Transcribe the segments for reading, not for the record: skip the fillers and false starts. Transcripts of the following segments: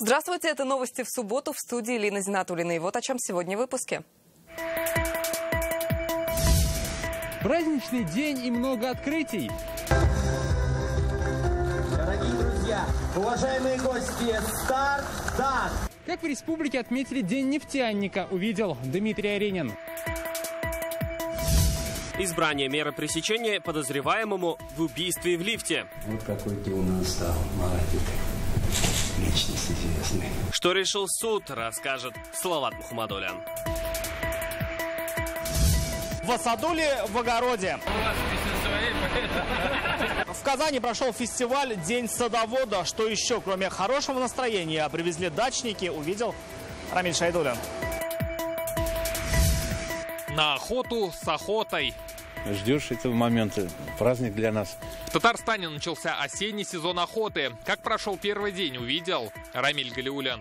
Здравствуйте, это новости в субботу, в студии Лина Зинатуллина. И вот о чем сегодня в выпуске. Праздничный день и много открытий. Дорогие друзья, уважаемые гости, старт! Как в республике отметили День нефтяника, увидел Дмитрий Аренин. Избрание меры пресечения подозреваемому в убийстве в лифте. Вот какой ты у нас стал, молодец. Личность известная. Что решил суд, расскажет Салават Мухаммадулян. В Асадуле в огороде. В Казани прошел фестиваль «День садовода». Что еще, кроме хорошего настроения, привезли дачники, увидел Рамиль Шайдуллин. На охоту с охотой. Ждешь этого момента. Праздник для нас. В Татарстане начался осенний сезон охоты. Как прошел первый день, увидел Рамиль Галиулян.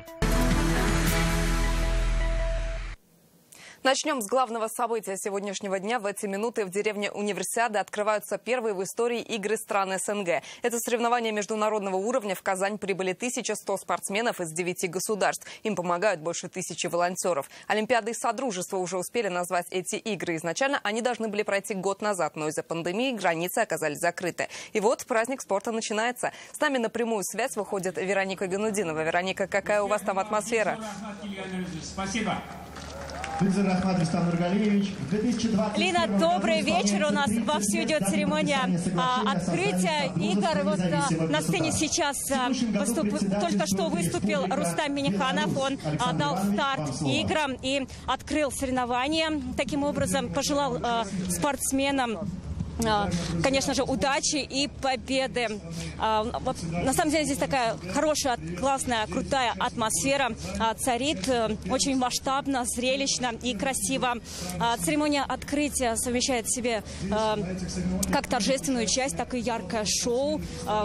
Начнем с главного события сегодняшнего дня. В эти минуты в деревне Универсиады открываются первые в истории игры стран СНГ. Это соревнования международного уровня. В Казань прибыли 1100 спортсменов из 9 государств. Им помогают больше 1000 волонтеров. Олимпиады и Содружества уже успели назвать эти игры. Изначально они должны были пройти год назад, но из-за пандемии границы оказались закрыты. И вот праздник спорта начинается. С нами на прямую связь выходит Вероника Ганудинова. Вероника, какая у вас там атмосфера? Спасибо. Лина, добрый вечер. У нас вовсю идет церемония открытия игр. Вот на сцене сейчас только что выступил Рустам Минниханов. Он дал старт играм и открыл соревнования. Таким образом, пожелал спортсменам, конечно же, удачи и победы. На самом деле здесь такая хорошая, классная, крутая атмосфера царит. Очень масштабно, зрелищно и красиво. Церемония открытия совмещает в себе как торжественную часть, так и яркое шоу,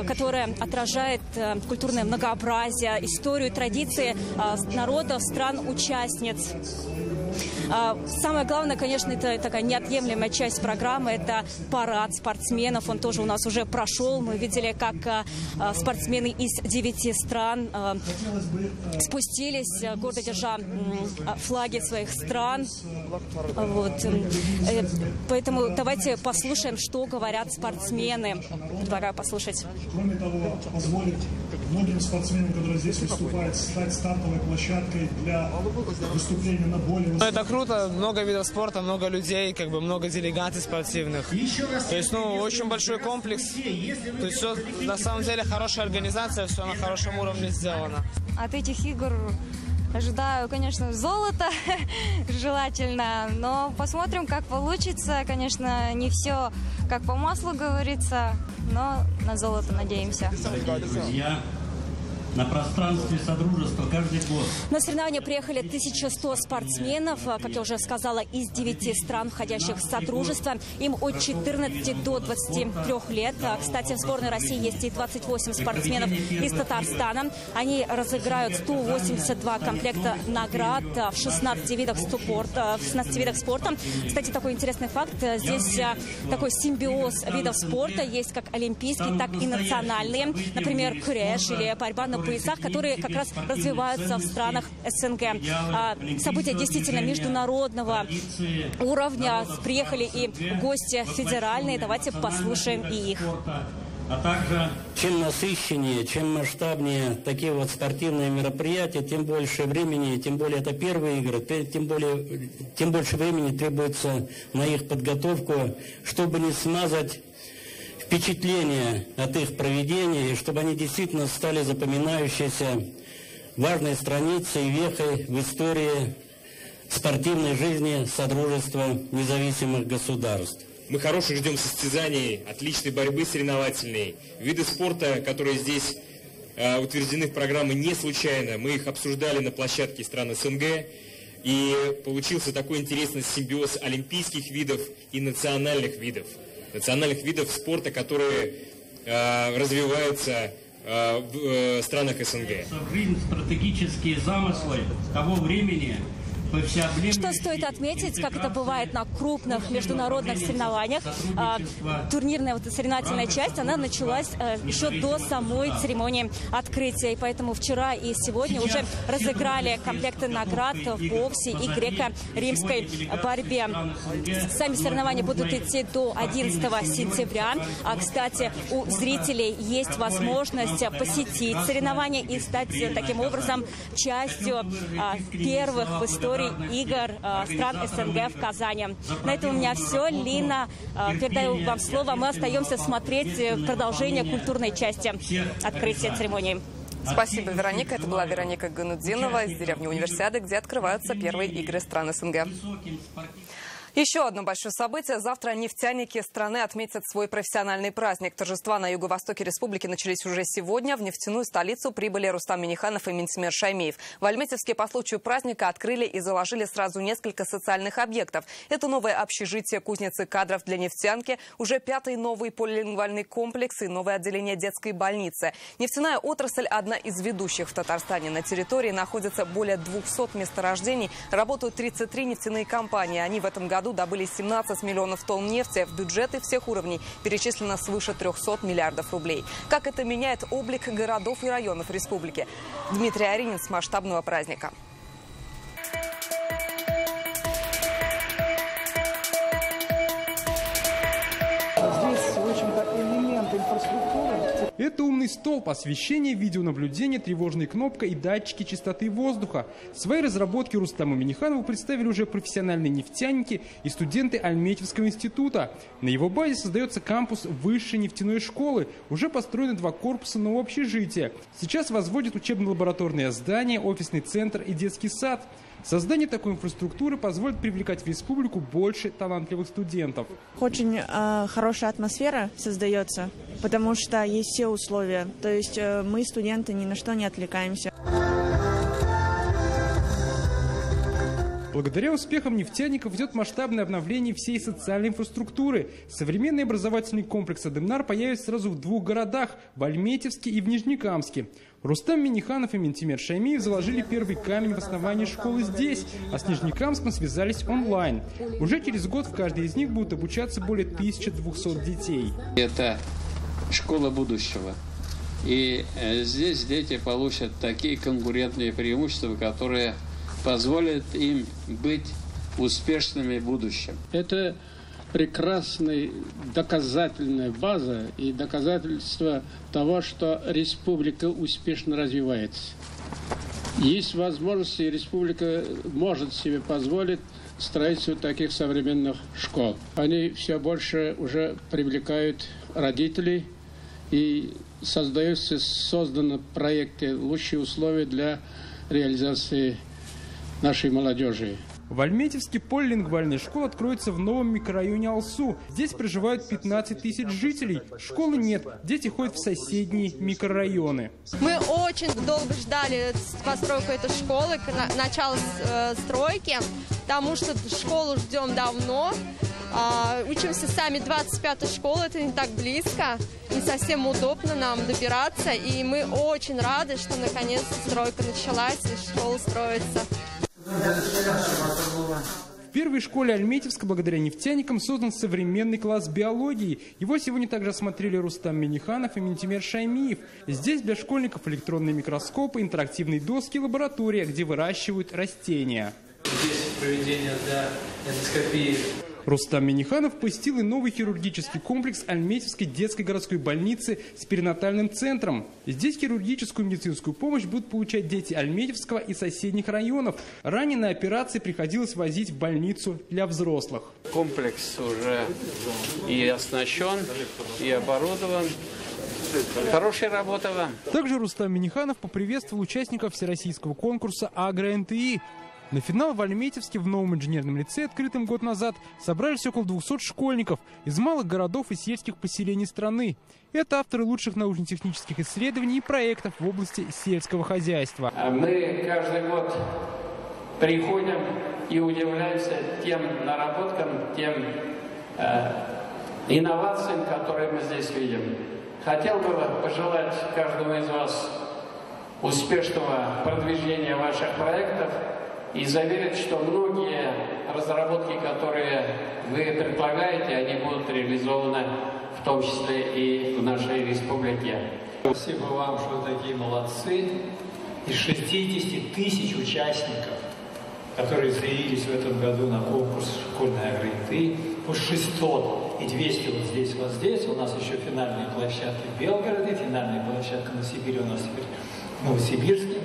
которое отражает культурное многообразие, историю, традиции народов, стран-участниц. Самое главное, конечно, это такая неотъемлемая часть программы, это парад спортсменов. Он тоже у нас уже прошел. Мы видели, как спортсмены из 9 стран спустились, гордо держа флаги своих стран. Вот. Поэтому давайте послушаем, что говорят спортсмены. Предлагаю послушать. Кроме того, позволит многим спортсменам, которые здесь выступают, стать стартовой площадкой для выступления на более высоком. Это круто, много видов спорта, много людей, много делегаций спортивных. То есть, очень большой комплекс. То есть, все, на самом деле, хорошая организация, все на хорошем уровне сделано. От этих игр ожидаю, конечно, золота, желательно, но посмотрим, как получится. Конечно, не все как по маслу говорится, но на золото надеемся. Друзья, на пространстве Содружества каждый год. На соревнования приехали 1100 спортсменов, как я уже сказала, из 9 стран, входящих в Содружество. Им от 14 до 23 лет. Кстати, в сборной России есть и 28 спортсменов из Татарстана. Они разыграют 182 комплекта наград в 16 видах спорта. Кстати, такой интересный факт. Здесь такой симбиоз видов спорта. Есть как олимпийские, так и национальные. Например, куреш или борьба на поясах, которые как раз развиваются в странах СНГ. События действительно международного уровня. Приехали и гости федеральные. Давайте послушаем и их. Чем насыщеннее, чем масштабнее такие вот спортивные мероприятия, тем больше времени, тем более это первые игры, тем больше времени требуется на их подготовку, чтобы не смазать впечатления от их проведения, и чтобы они действительно стали запоминающейся важной страницей и вехой в истории спортивной жизни Содружества независимых государств. Мы хороших ждем состязаний, отличной борьбы соревновательной. Виды спорта, которые здесь утверждены в программе, не случайно. Мы их обсуждали на площадке стран СНГ. И получился такой интересный симбиоз олимпийских видов и национальных видов. Национальных видов спорта, которые развиваются в странах СНГ. Стратегические замыслы того времени, Что стоит отметить, как это бывает на крупных международных соревнованиях, турнирная соревновательная часть, она началась еще до самой церемонии открытия. И поэтому вчера и сегодня уже разыграли комплекты наград в боксе и греко-римской борьбе. Сами соревнования будут идти до 11 сентября. Кстати, у зрителей есть возможность посетить соревнования и стать таким образом частью первых в истории игр стран СНГ в Казани. На этом у меня все. Лина, передаю вам слово. Мы остаемся смотреть продолжение культурной части открытия церемонии. Спасибо, Вероника. Это была Вероника Ганудзинова из деревни Универсиады, где открываются первые игры стран СНГ. Еще одно большое событие. Завтра нефтяники страны отметят свой профессиональный праздник. Торжества на юго-востоке республики начались уже сегодня. В нефтяную столицу прибыли Рустам Минниханов и Минтимер Шаймиев. В Альметьевске по случаю праздника открыли и заложили сразу несколько социальных объектов. Это новое общежитие кузницы кадров для нефтянки, уже 5-й новый полилингвальный комплекс и новое отделение детской больницы. Нефтяная отрасль – одна из ведущих в Татарстане. На территории находится более 200 месторождений. Работают 33 нефтяные компании. Они в этом году добыли 17 миллионов тонн нефти. В бюджеты всех уровней перечислено свыше 300 миллиардов рублей. Как это меняет облик городов и районов республики? Дмитрий Аринин с масштабного праздника. Здесь очень такой элемент инфраструктуры. Это умный столб, освещение, видеонаблюдение, тревожная кнопка и датчики чистоты воздуха. Свои разработки Рустаму Минниханову представили уже профессиональные нефтяники и студенты Альметьевского института. На его базе создается кампус высшей нефтяной школы. Уже построены 2 корпуса нового общежития. Сейчас возводят учебно-лабораторное здание, офисный центр и детский сад. Создание такой инфраструктуры позволит привлекать в республику больше талантливых студентов. Очень хорошая атмосфера создается, потому что есть все условия. То есть мы, студенты, ни на что не отвлекаемся. Благодаря успехам нефтяников идет масштабное обновление всей социальной инфраструктуры. Современный образовательный комплекс «Адемнар» появится сразу в 2 городах – в Альметьевске и в Нижнекамске. Рустам Минниханов и Минтимер Шаймиев заложили первый камень в основании школы здесь, а с Нижнекамском связались онлайн. Уже через год в каждой из них будут обучаться более 1200 детей. Это школа будущего. И здесь дети получат такие конкурентные преимущества, которые позволят им быть успешными в будущем. Это прекрасная доказательная база и доказательство того, что республика успешно развивается. Есть возможности, и республика может себе позволить строительство таких современных школ. Они все больше уже привлекают родителей, и созданы проекты, лучшие условия для реализации нашей молодежи. В Альметьевске полилингвальная школа откроется в новом микрорайоне Алсу. Здесь проживают 15 тысяч жителей. Школы нет, дети ходят в соседние микрорайоны. Мы очень долго ждали постройку этой школы, начала стройки, потому что школу ждем давно. Учимся сами 25-й школы, это не так близко, не совсем удобно нам добираться. И мы очень рады, что наконец-то стройка началась и школа строится. В первой школе Альметьевска благодаря нефтяникам создан современный класс биологии. Его сегодня также осмотрели Рустам Минниханов и Минтимер Шаймиев. Здесь для школьников электронные микроскопы, интерактивные доски, лаборатория, где выращивают растения. Здесь проведение для эндоскопии. Рустам Минниханов посетил и новый хирургический комплекс Альметьевской детской городской больницы с перинатальным центром. Здесь хирургическую медицинскую помощь будут получать дети Альметьевского и соседних районов. Ранее на операции приходилось возить в больницу для взрослых. Комплекс уже и оснащен, и оборудован. Хорошая работа вам. Также Рустам Минниханов поприветствовал участников всероссийского конкурса «Агро-НТИ». На финал в Альметьевске в новом инженерном лицее, открытом год назад, собрались около 200 школьников из малых городов и сельских поселений страны. Это авторы лучших научно-технических исследований и проектов в области сельского хозяйства. Мы каждый год приходим и удивляемся тем наработкам, тем инновациям, которые мы здесь видим. Хотел бы пожелать каждому из вас успешного продвижения ваших проектов и заверить, что многие разработки, которые вы предлагаете, они будут реализованы в том числе и в нашей республике. Спасибо вам, что вы такие молодцы. Из 60 тысяч участников, которые заявились в этом году на конкурс «Школьная агротехника», вот 600 и 200 вот здесь. У нас еще финальные площадки в Белгороде, финальная площадка на Сибири у нас теперь в Новосибирске.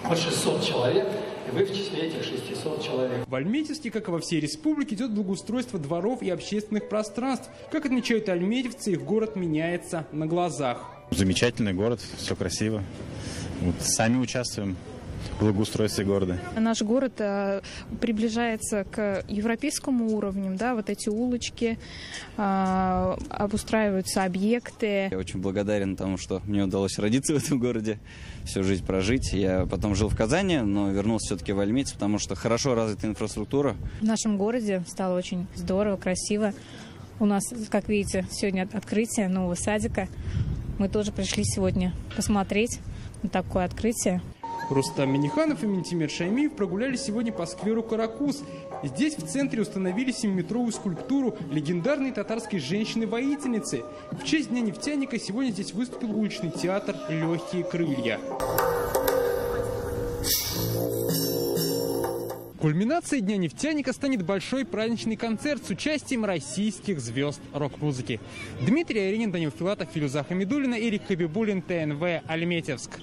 Вот 600 человек, и вы в числе этих 600 человек. В Альметьевске, как и во всей республике, идет благоустройство дворов и общественных пространств. Как отмечают альметьевцы, их город меняется на глазах. Замечательный город, все красиво. Вот, сами участвуем в благоустройстве города. Наш город приближается к европейскому уровню, да, вот эти улочки, обустраиваются объекты. Я очень благодарен тому, что мне удалось родиться в этом городе, всю жизнь прожить. Я потом жил в Казани, но вернулся все-таки в Альметьевск, потому что хорошо развита инфраструктура. В нашем городе стало очень здорово, красиво. У нас, как видите, сегодня открытие нового садика. Мы тоже пришли сегодня посмотреть на такое открытие. Рустам Миниханов и Ментимир Шаймиев прогулялись сегодня по скверу Каракуз. Здесь в центре установили 7-метровую скульптуру легендарной татарской женщины-воительницы. В честь Дня нефтяника сегодня здесь выступил уличный театр «Легкие крылья». Кульминацией Дня нефтяника станет большой праздничный концерт с участием российских звезд рок-музыки. Дмитрий Аренин, Данил Филатов, Филюза Хамидуллина, Эрик Хабибуллин, ТНВ, Альметьевск.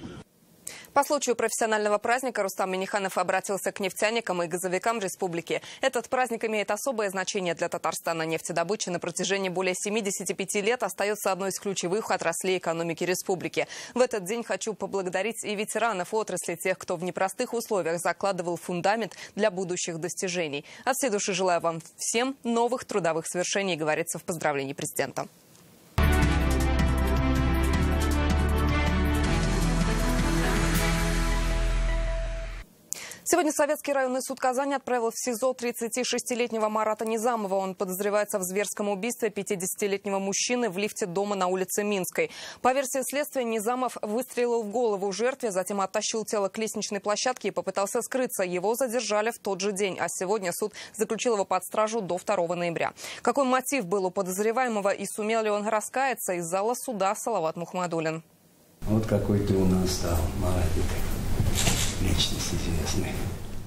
По случаю профессионального праздника Рустам Миниханов обратился к нефтяникам и газовикам республики. Этот праздник имеет особое значение для Татарстана. Нефтедобыча на протяжении более 75 лет остается одной из ключевых отраслей экономики республики. В этот день хочу поблагодарить и ветеранов отрасли, тех, кто в непростых условиях закладывал фундамент для будущих достижений. От всей души желаю вам всем новых трудовых свершений, говорится в поздравлении президента. Сегодня Советский районный суд Казани отправил в СИЗО 36-летнего Марата Низамова. Он подозревается в зверском убийстве 50-летнего мужчины в лифте дома на улице Минской. По версии следствия, Низамов выстрелил в голову жертве, затем оттащил тело к лестничной площадке и попытался скрыться. Его задержали в тот же день, а сегодня суд заключил его под стражу до 2 ноября. Какой мотив был у подозреваемого и сумел ли он раскаяться, из зала суда Салават Мухаммадуллин. Вот какой ты у нас стал, молодец. Личность известная.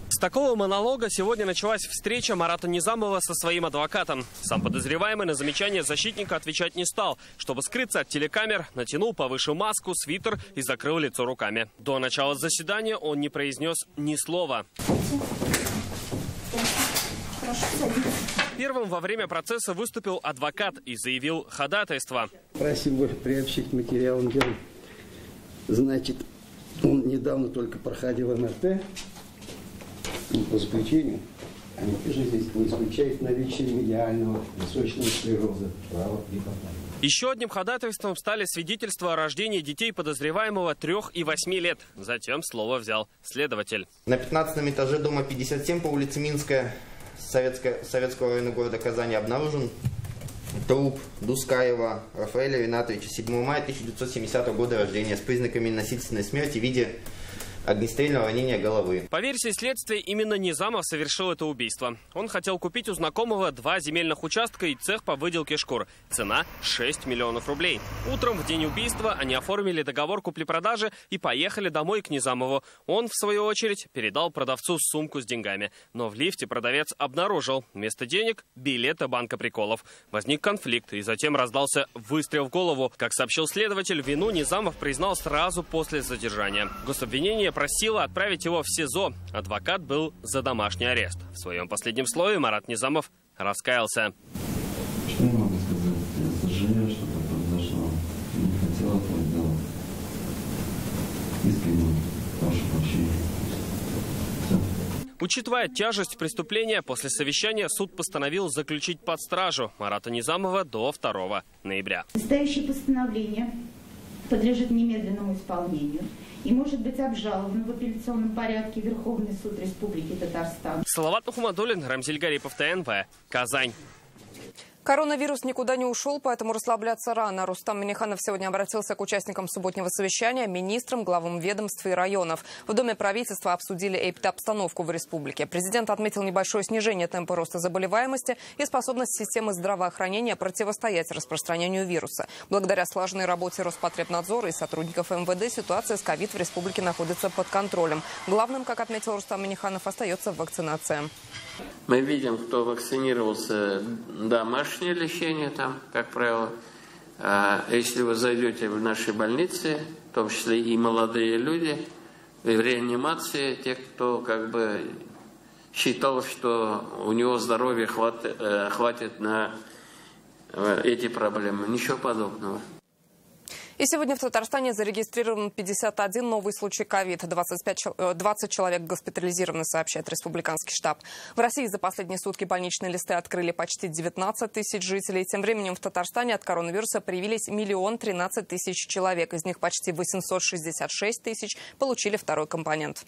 С такого монолога сегодня началась встреча Марата Низамова со своим адвокатом. Сам подозреваемый на замечание защитника отвечать не стал. Чтобы скрыться от телекамер, натянул повыше маску, свитер и закрыл лицо руками. До начала заседания он не произнес ни слова. Первым во время процесса выступил адвокат и заявил ходатайство. Просим приобщить к материалам дела. Значит, он недавно только проходил МРТ, по заключению, они пишут здесь, не исключает наличие медиального височного склероза правого гипоталамуса. Еще одним ходатайством стали свидетельства о рождении детей подозреваемого 3 и 8 лет. Затем слово взял следователь. На 15 этаже дома 57 по улице Минская Советского района города Казани обнаружен труп Дускаева Рафаэля Ринатовича, 7 мая 1970 года рождения, с признаками насильственной смерти в виде огнестрельного ранения головы. По версии следствия, именно Низамов совершил это убийство. Он хотел купить у знакомого 2 земельных участка и цех по выделке шкур. Цена 6 миллионов рублей. Утром в день убийства они оформили договор купли-продажи и поехали домой к Низамову. Он, в свою очередь, передал продавцу сумку с деньгами. Но в лифте продавец обнаружил вместо денег билеты банка приколов. Возник конфликт, и затем раздался выстрел в голову. Как сообщил следователь, вину Низамов признал сразу после задержания. Гособвинение просила отправить его в СИЗО. Адвокат был за домашний арест. В своем последнем слове Марат Низамов раскаялся. Что я могу сказать? Я сожалею, что это произошло. Не хотел этого делать. Искренне прошу прощения. Учитывая тяжесть преступления, после совещания суд постановил заключить под стражу Марата Низамова до 2 ноября. Настоящее постановление подлежит немедленному исполнению и может быть обжалован в апелляционном порядке Верховный суд Республики Татарстан. Салават Мухаммадуллин, Рамзиль Гарипов, ТНВ, Казань. Коронавирус никуда не ушел, поэтому расслабляться рано. Рустам Минниханов сегодня обратился к участникам субботнего совещания, министрам, главам ведомств и районов. В Доме правительства обсудили эпидобстановку в республике. Президент отметил небольшое снижение темпа роста заболеваемости и способность системы здравоохранения противостоять распространению вируса. Благодаря слаженной работе Роспотребнадзора и сотрудников МВД ситуация с ковид в республике находится под контролем. Главным, как отметил Рустам Минниханов, остается вакцинация. Мы видим, кто вакцинировался, домашнее лечение там, как правило. Если вы зайдете в наши больницы, в том числе и молодые люди, в реанимации, те, кто как бы считал, что у него здоровья хватит на эти проблемы. Ничего подобного. И сегодня в Татарстане зарегистрирован 51 новый случай ковид. 20 человек госпитализированы, сообщает республиканский штаб. В России за последние сутки больничные листы открыли почти 19 тысяч жителей. Тем временем в Татарстане от коронавируса привились 1 013 000 человек. Из них почти 866 тысяч получили второй компонент.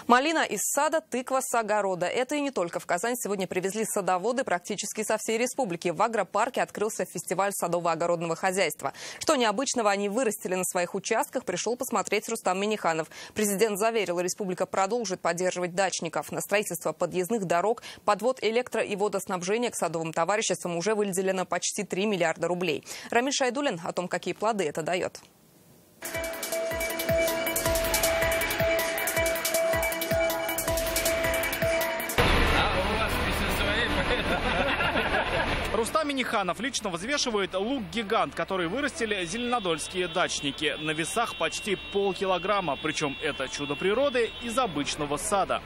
Малина из сада, тыква с огорода. Это и не только в Казань. Сегодня привезли садоводы практически со всей республики. В агропарке открылся фестиваль садово-огородного хозяйства. Что необычного они вырастили на своих участках, пришел посмотреть Рустам Минниханов. Президент заверил, республика продолжит поддерживать дачников. На строительство подъездных дорог, подвод электро- и водоснабжения к садовым товариществам уже выделено почти 3 миллиарда рублей. Рамиль Шайдуллин о том, какие плоды это дает. Рустам Минниханов лично взвешивает лук-гигант, который вырастили зеленодольские дачники. На весах почти полкилограмма, причем это чудо природы из обычного сада.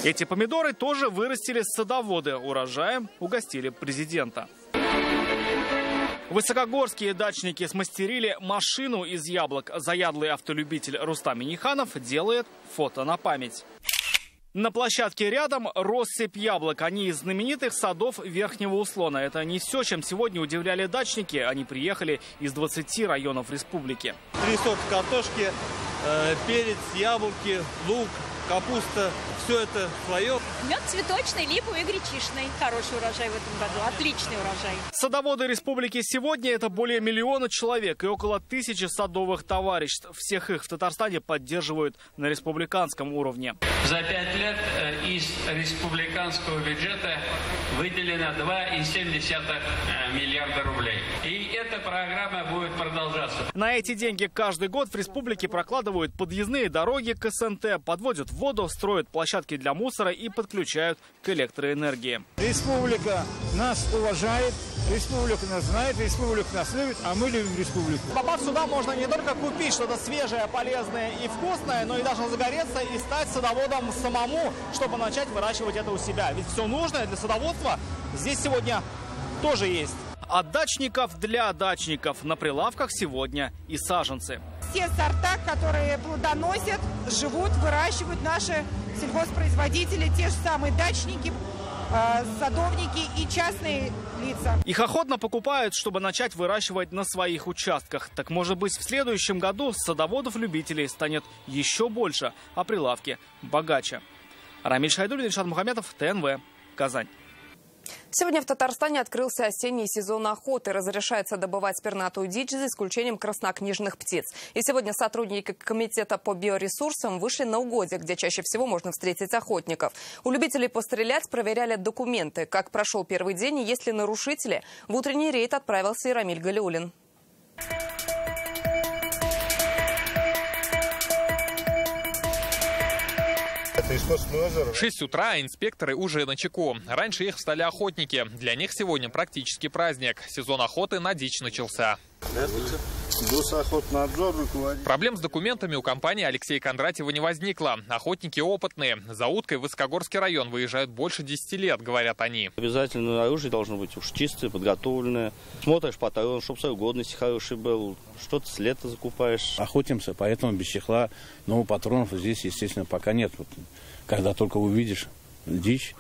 Эти помидоры тоже вырастили садоводы. Урожаем угостили президента. Высокогорские дачники смастерили машину из яблок. Заядлый автолюбитель Рустам Минниханов делает фото на память. На площадке рядом россыпь яблок. Они из знаменитых садов Верхнего Услона. Это не все, чем сегодня удивляли дачники. Они приехали из 20 районов республики. 3 сорта картошки, перец, яблоки, лук, капуста. Все это свое. Мед цветочный, липовый и гречишный. Хороший урожай в этом году. Отличный урожай. Садоводы республики сегодня это более 1 миллиона человек и около 1000 садовых товариществ. Всех их в Татарстане поддерживают на республиканском уровне. За 5 лет из республиканского бюджета выделено 2,7 миллиарда рублей. И эта программа будет продолжаться. На эти деньги каждый год в республике прокладывают подъездные дороги к СНТ, подводят воду, строят площадки для мусора и подключают к электроэнергии. Республика нас уважает, республика нас знает, республика нас любит, а мы любим республику. Попав сюда, можно не только купить что-то свежее, полезное и вкусное, но и даже загореться и стать садоводом самому, чтобы начать выращивать это у себя. Ведь все нужное для садоводства здесь сегодня тоже есть. От дачников для дачников. На прилавках сегодня и саженцы. Все сорта, которые плодоносят, живут, выращивают наши сельхозпроизводители, те же самые дачники, садовники и частные лица. Их охотно покупают, чтобы начать выращивать на своих участках. Так может быть, в следующем году садоводов-любителей станет еще больше, а прилавки богаче. Рамиль Шайдуллин, Ильшат Мухаметов, ТНВ, Казань. Сегодня в Татарстане открылся осенний сезон охоты. Разрешается добывать пернатую дичь за исключением краснокнижных птиц. И сегодня сотрудники комитета по биоресурсам вышли на угодья, где чаще всего можно встретить охотников. У любителей пострелять проверяли документы. Как прошел первый день и есть ли нарушители, в утренний рейд отправился и Рамиль Галиуллин. В 6 утра инспекторы уже начеку. Раньше их встали охотники. Для них сегодня практически праздник. Сезон охоты на дичь начался. Проблем с документами у компании Алексея Кондратьева не возникло. Охотники опытные. За уткой в Высокогорский район выезжают больше 10 лет, говорят они. Обязательно оружие должно быть уж чистое, подготовленное. Смотришь патрон, чтобы срок годности хороший был. Что-то с лета закупаешь. Охотимся, поэтому без чехла новых патронов здесь, естественно, пока нет. Когда только увидишь дичь,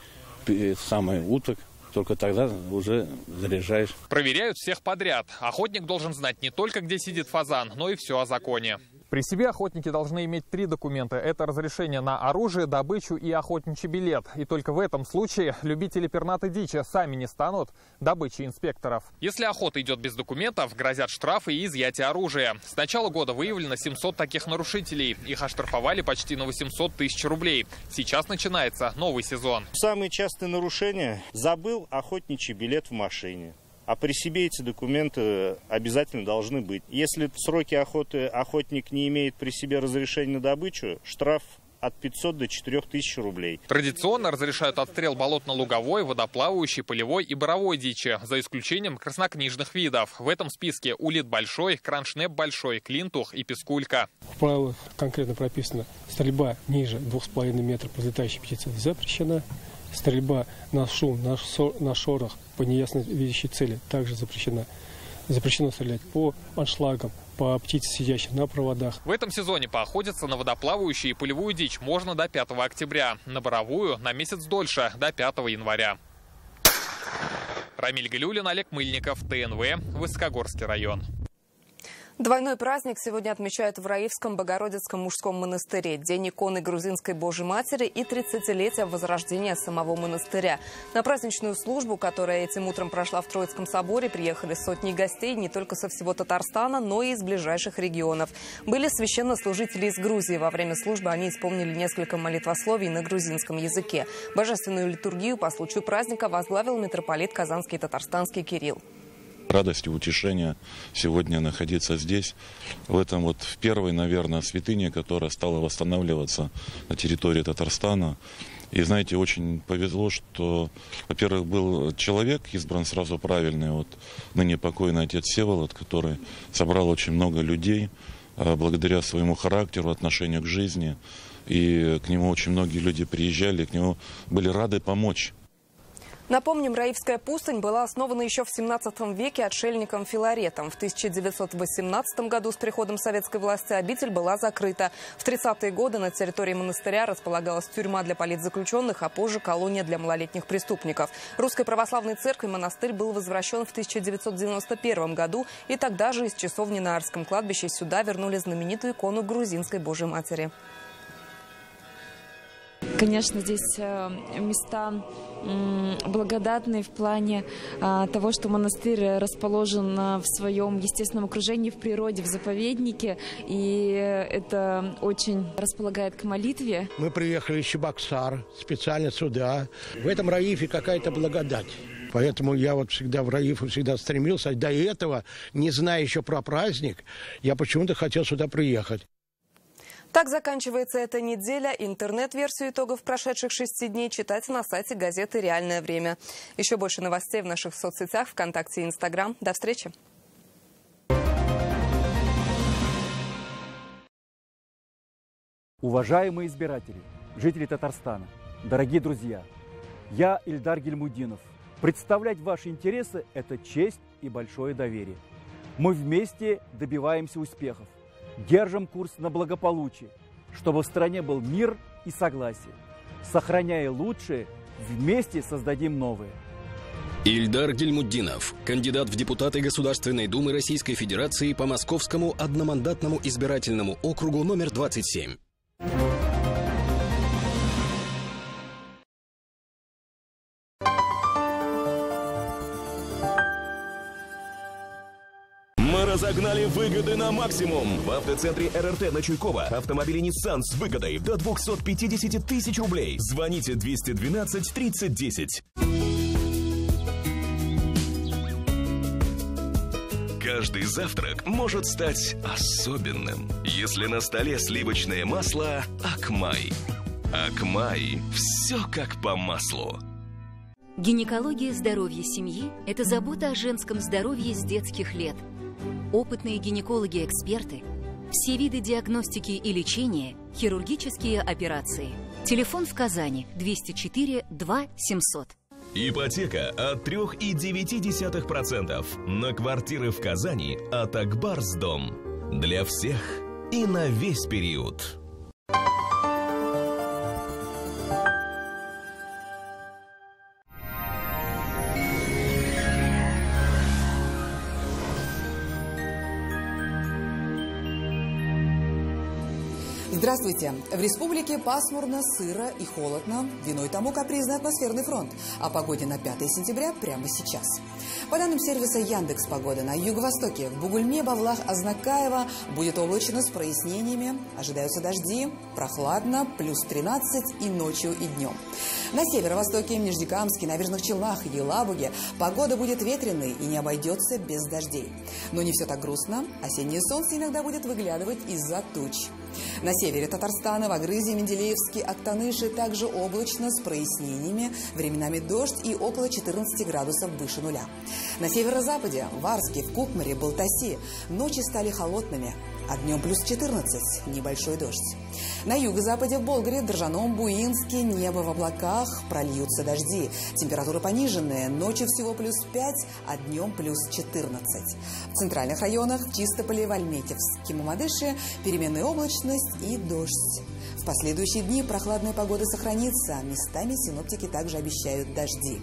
самый уток, только тогда уже заряжаешь. Проверяют всех подряд. Охотник должен знать не только, где сидит фазан, но и все о законе. При себе охотники должны иметь 3 документа. Это разрешение на оружие, добычу и охотничий билет. И только в этом случае любители пернатой дичи сами не станут добычей инспекторов. Если охота идет без документов, грозят штрафы и изъятие оружия. С начала года выявлено 700 таких нарушителей. Их оштрафовали почти на 800 тысяч рублей. Сейчас начинается новый сезон. Самые частые нарушения – забыл охотничий билет в машине. А при себе эти документы обязательно должны быть. Если в сроки охоты охотник не имеет при себе разрешения на добычу, штраф от 500 до 4000 рублей. Традиционно разрешают отстрел болотно-луговой, водоплавающей, полевой и боровой дичи, за исключением краснокнижных видов. В этом списке улит большой, кроншнеп большой, клинтух и пескулька. В правилах конкретно прописано: стрельба ниже 2,5 метров по летающей птице запрещена. Стрельба на шум, на шорох по неясно видящей цели также запрещена. Запрещено стрелять по аншлагам, по птице, сидящим на проводах. В этом сезоне поохотиться на водоплавающую и полевую дичь можно до 5 октября. На боровую на месяц дольше, до 5 января. Рамиль Галиуллин, Олег Мыльников, ТНВ, Высокогорский район. Двойной праздник сегодня отмечают в Раивском Богородицком мужском монастыре. День иконы грузинской Божьей Матери и 30-летие возрождения самого монастыря. На праздничную службу, которая этим утром прошла в Троицком соборе, приехали сотни гостей не только со всего Татарстана, но и из ближайших регионов. Были священнослужители из Грузии. Во время службы они исполнили несколько молитвословий на грузинском языке. Божественную литургию по случаю праздника возглавил митрополит Казанский и Татарстанский Кирилл. Радость и утешение сегодня находиться здесь, в этом вот в первой, наверное, святыне, которая стала восстанавливаться на территории Татарстана. И, знаете, очень повезло, что, во-первых, был человек избран сразу правильный, вот ныне покойный отец Всеволод, который собрал очень много людей благодаря своему характеру, отношению к жизни. И к нему очень многие люди приезжали, к нему были рады помочь. Напомним, Раивская пустынь была основана еще в 17 веке отшельником Филаретом. В 1918 году с приходом советской власти обитель была закрыта. В 30-е годы на территории монастыря располагалась тюрьма для политзаключенных, а позже колония для малолетних преступников. Русской православной церкви монастырь был возвращен в 1991 году, и тогда же из часовни на Арском кладбище сюда вернули знаменитую икону грузинской Божьей Матери. Конечно, здесь места благодатные в плане того, что монастырь расположен в своем естественном окружении, в природе, в заповеднике, и это очень располагает к молитве. Мы приехали из Чебоксар специально сюда. В этом Раифе какая-то благодать. Поэтому я вот всегда в Раифу всегда стремился. До этого, не зная еще про праздник, я почему-то хотел сюда приехать. Так заканчивается эта неделя. Интернет-версию итогов прошедших 6 дней читайте на сайте газеты «Реальное время». Еще больше новостей в наших соцсетях ВКонтакте и Инстаграм. До встречи. Уважаемые избиратели, жители Татарстана, дорогие друзья, я Ильдар Гильмудинов. Представлять ваши интересы – это честь и большое доверие. Мы вместе добиваемся успехов. Держим курс на благополучие, чтобы в стране был мир и согласие. Сохраняя лучшее, вместе создадим новое. Ильдар Гильмуддинов, кандидат в депутаты Государственной Думы Российской Федерации по Московскому одномандатному избирательному округу номер 27. Разогнали выгоды на максимум. В автоцентре РРТ на Чуйкова автомобили Nissan с выгодой до 250 тысяч рублей. Звоните 212 30 10. Каждый завтрак может стать особенным, если на столе сливочное масло Акмай. Акмай – все как по маслу. Гинекология здоровья семьи – это забота о женском здоровье с детских лет. Опытные гинекологи-эксперты, все виды диагностики и лечения, хирургические операции. Телефон в Казани 204 2 700. Ипотека от 3,9% на квартиры в Казани от Акбарсдом. Для всех и на весь период. Здравствуйте! В республике пасмурно, сыро и холодно. Виной тому капризный атмосферный фронт. О погоде на 5 сентября прямо сейчас. По данным сервиса Яндекс.Погода, на юго-востоке в Бугульме, Бавлах, Азнакаево будет облачно с прояснениями. Ожидаются дожди, прохладно, плюс 13 и ночью, и днем. На северо-востоке, в Нижнекамске, Набережных Челнах и Елабуге погода будет ветреной и не обойдется без дождей. Но не все так грустно. Осеннее солнце иногда будет выглядывать из-за туч. На севере Татарстана, в Агрызе, Менделеевске, Актаныше также облачно с прояснениями, временами дождь и около 14 градусов выше нуля. На северо-западе, в Арске, в Кукмаре, Балтаси ночи стали холодными, а днем плюс 14, небольшой дождь. На юго-западе, в Болгаре, Држаном, Буинске небо в облаках, прольются дожди. Температура пониженная, ночью всего плюс 5, а днем плюс 14. В центральных районах, в Чистополе, в Альметьевске, Мамадыше переменная облачность и дождь. В последующие дни прохладная погода сохранится, а местами синоптики также обещают дожди.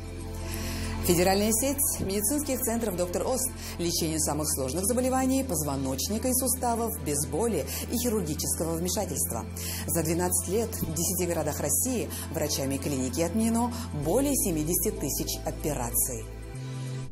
Федеральная сеть медицинских центров «Доктор Ост» лечению самых сложных заболеваний позвоночника и суставов без боли и хирургического вмешательства. За 12 лет в 10 городах России врачами клиники отменено более 70 тысяч операций.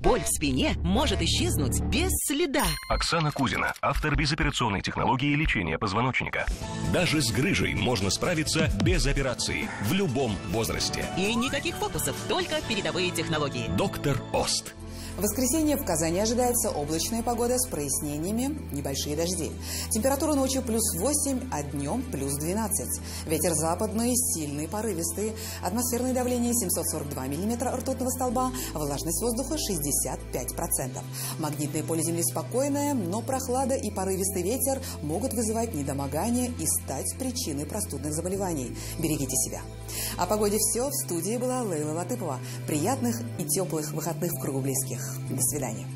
Боль в спине может исчезнуть без следа. Оксана Кузина, автор безоперационной технологии лечения позвоночника. Даже с грыжей можно справиться без операции в любом возрасте. И никаких фокусов, только передовые технологии. Доктор Ост. В воскресенье в Казани ожидается облачная погода с прояснениями, небольшие дожди. Температура ночью плюс 8, а днем плюс 12. Ветер западный, сильный, порывистый. Атмосферное давление 742 миллиметра ртутного столба, влажность воздуха 65%. Магнитное поле Земли спокойное, но прохлада и порывистый ветер могут вызывать недомогание и стать причиной простудных заболеваний. Берегите себя. О погоде все. В студии была Лейла Латыпова. Приятных и теплых выходных в кругу близких. До свидания.